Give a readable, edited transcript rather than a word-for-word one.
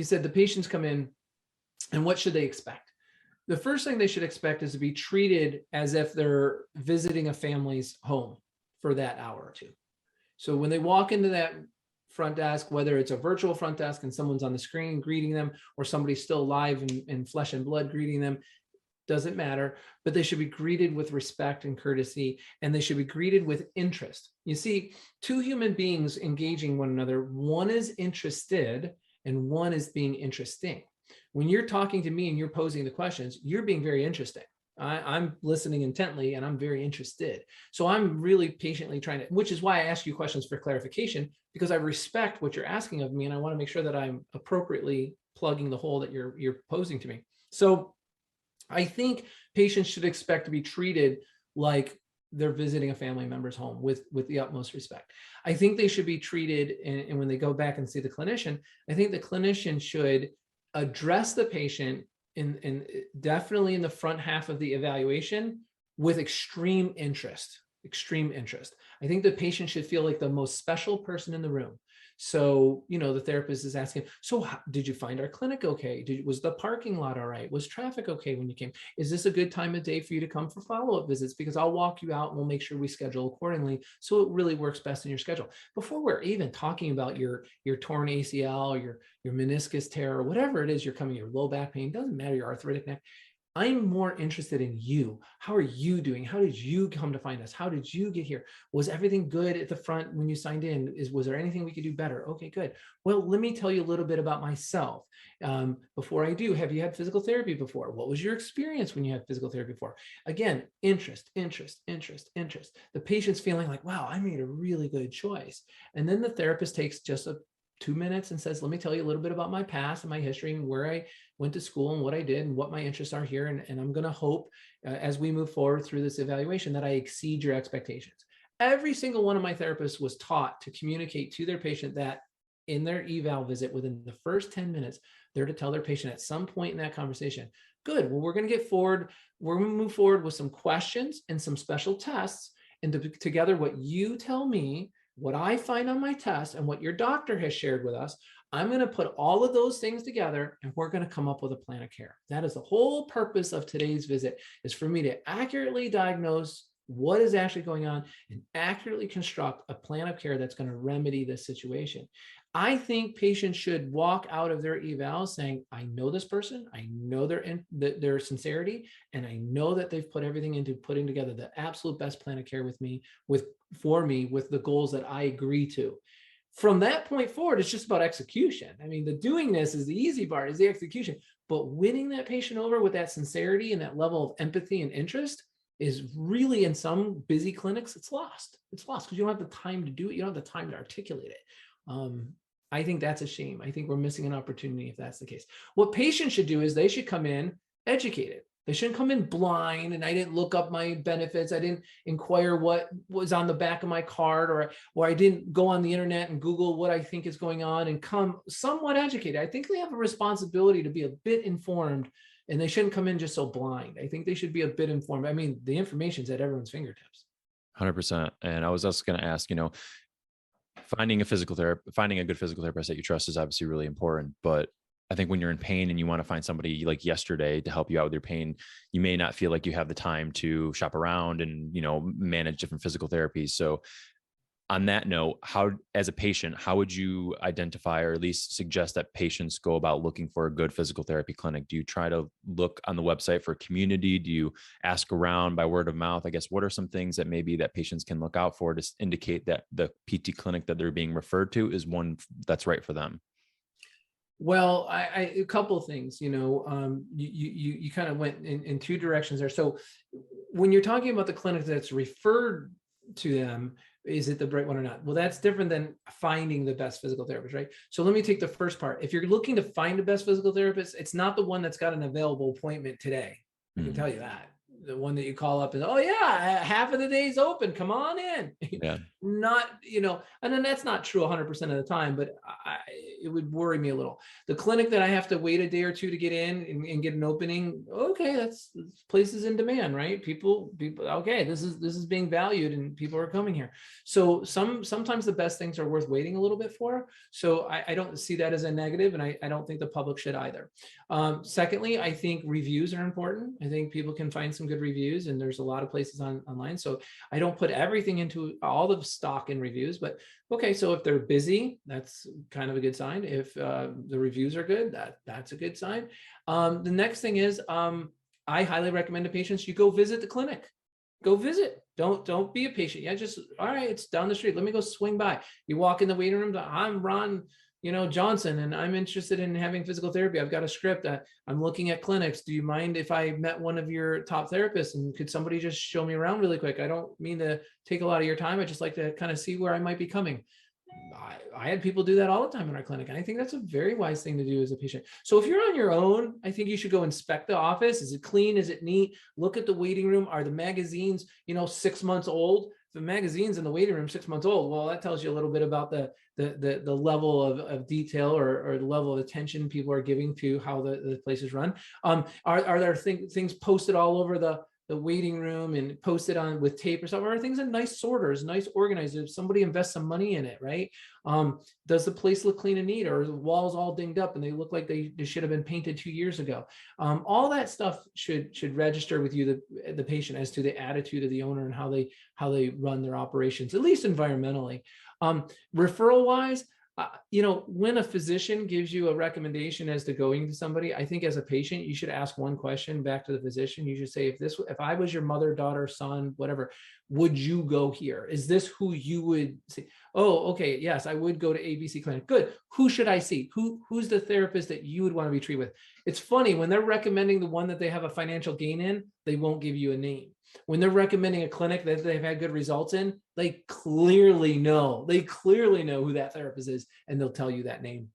you said the patients come in and what should they expect? The first thing they should expect is to be treated as if they're visiting a family's home for that hour or two. So when they walk into that front desk, whether it's a virtual front desk and someone's on the screen greeting them, or somebody's still live in flesh and blood greeting them, doesn't matter, but they should be greeted with respect and courtesy, and they should be greeted with interest. You see, two human beings engaging one another, one is interested and one is being interesting. When you're talking to me and you're posing the questions, you're being very interesting. I'm listening intently and I'm very interested. So I'm really patiently trying to, which is why I ask you questions for clarification, because I respect what you're asking of me and I want to make sure that I'm appropriately plugging the hole that you're posing to me. So I think patients should expect to be treated like they're visiting a family member's home with the utmost respect. I think they should be treated, and when they go back and see the clinician, I think the clinician should address the patient in definitely in the front half of the evaluation with extreme interest. I think the patient should feel like the most special person in the room. So, the therapist is asking, so did you find our clinic okay? Was the parking lot all right? Was traffic okay when you came? Is this a good time of day for you to come for follow-up visits? Because I'll walk you out and we'll make sure we schedule accordingly so it really works best in your schedule. Before we're even talking about your torn ACL, your meniscus tear, or whatever it is you're coming, your low back pain, doesn't matter, your arthritic neck. I'm more interested in you. How are you doing? How did you come to find us? How did you get here? Was everything good at the front when you signed in? Was there anything we could do better? Okay, good. Well, let me tell you a little bit about myself. Before I do, have you had physical therapy before? What was your experience when you had physical therapy before? Again, interest. The patient's feeling like, wow, I made a really good choice. And then the therapist takes just 2 minutes and says, let me tell you a little bit about my past and my history and where I went to school and what I did and what my interests are here. And I'm going to hope as we move forward through this evaluation that I exceed your expectations. Every single one of my therapists was taught to communicate to their patient that in their eval visit, within the first 10 minutes, they're to tell their patient at some point in that conversation, good, well, we're going to get forward. We're going to move forward with some questions and some special tests. And together, what you tell me, what I find on my test, and what your doctor has shared with us, I'm going to put all of those things together and we're going to come up with a plan of care. That is the whole purpose of today's visit, is for me to accurately diagnose what is actually going on and accurately construct a plan of care that's going to remedy this situation. I think patients should walk out of their eval saying, I know this person, I know their sincerity, and I know that they've put everything into putting together the absolute best plan of care for me with the goals that I agree to. From that point forward, it's just about execution. I mean, the doing this is the easy part, is the execution. But winning that patient over with that sincerity and that level of empathy and interest is really, in some busy clinics, it's lost. It's lost because you don't have the time to do it. You don't have the time to articulate it. I think that's a shame. I think we're missing an opportunity if that's the case. What patients should do is they should come in educated. They shouldn't come in blind and I didn't look up my benefits. I didn't inquire what was on the back of my card, or I didn't go on the internet and Google what I think is going on and come somewhat educated. I think they have a responsibility to be a bit informed, and they shouldn't come in just so blind. I think they should be a bit informed. I mean, the information's at everyone's fingertips. 100%. And I was also going to ask, finding a good physical therapist that you trust is obviously really important, but I think when you're in pain and you want to find somebody like yesterday to help you out with your pain, you may not feel like you have the time to shop around and, manage different physical therapies. So on that note, as a patient, how would you identify, or at least suggest that patients go about looking for a good physical therapy clinic? Do you try to look on the website for community? Do you ask around by word of mouth? I guess, what are some things that maybe that patients can look out for to indicate that the PT clinic that they're being referred to is one that's right for them? Well, a couple of things, you kind of went in two directions there. So when you're talking about the clinic that's referred to them, is it the right one or not? Well, that's different than finding the best physical therapist, right? So let me take the first part. If you're looking to find the best physical therapist, it's not the one that's got an available appointment today. I can tell you that. the one that you call up and, oh yeah, half of the day's open, come on in. Yeah. Not, and then that's not true 100% of the time, but it would worry me a little. The clinic that I have to wait a day or two to get in and get an opening, okay, that's places in demand, right? People, okay, this is being valued and people are coming here. So sometimes the best things are worth waiting a little bit for. So I don't see that as a negative, and I don't think the public should either. Secondly, I think reviews are important. I think people can find some good reviews, and there's a lot of places online. So I don't put everything into all the stock in reviews, but okay, so if they're busy, that's kind of a good sign. If the reviews are good, that's a good sign. The next thing is, I highly recommend to patients, you go visit the clinic. Go visit. Don't be a patient. Yeah, just, all right, it's down the street. Let me go swing by. You walk in the waiting room. I'm Ron, Johnson, and I'm interested in having physical therapy. I've got a script. I'm looking at clinics. Do you mind if I met one of your top therapists, and could somebody just show me around really quick? I don't mean to take a lot of your time. I just like to kind of see where I might be coming. I had people do that all the time in our clinic, and I think that's a very wise thing to do as a patient. So if you're on your own, I think you should go inspect the office. Is it clean? Is it neat? Look at the waiting room. Are the magazines, 6 months old? If the magazine's in the waiting room 6 months old, well, that tells you a little bit about the level of detail or the level of attention people are giving to how the place is run. Are there things posted all over the waiting room and posted on with tape or something? Are things in nice sorters, nice organizers? Somebody invests some money in it, right? Does the place look clean and neat, or are the walls all dinged up and they look like they should have been painted 2 years ago? All that stuff should register with you, the patient, as to the attitude of the owner and how they run their operations, at least environmentally. Referral wise, when a physician gives you a recommendation as to going to somebody, I think as a patient, you should ask one question back to the physician. You should say, if I was your mother, daughter, son, whatever, would you go here? Is this who you would say? Oh, okay. Yes, I would go to ABC clinic. Good. Who should I see? Who's the therapist that you would want to be treated with? It's funny, when they're recommending the one that they have a financial gain in, they won't give you a name. When they're recommending a clinic that they've had good results in, they clearly know who that therapist is, and they'll tell you that name.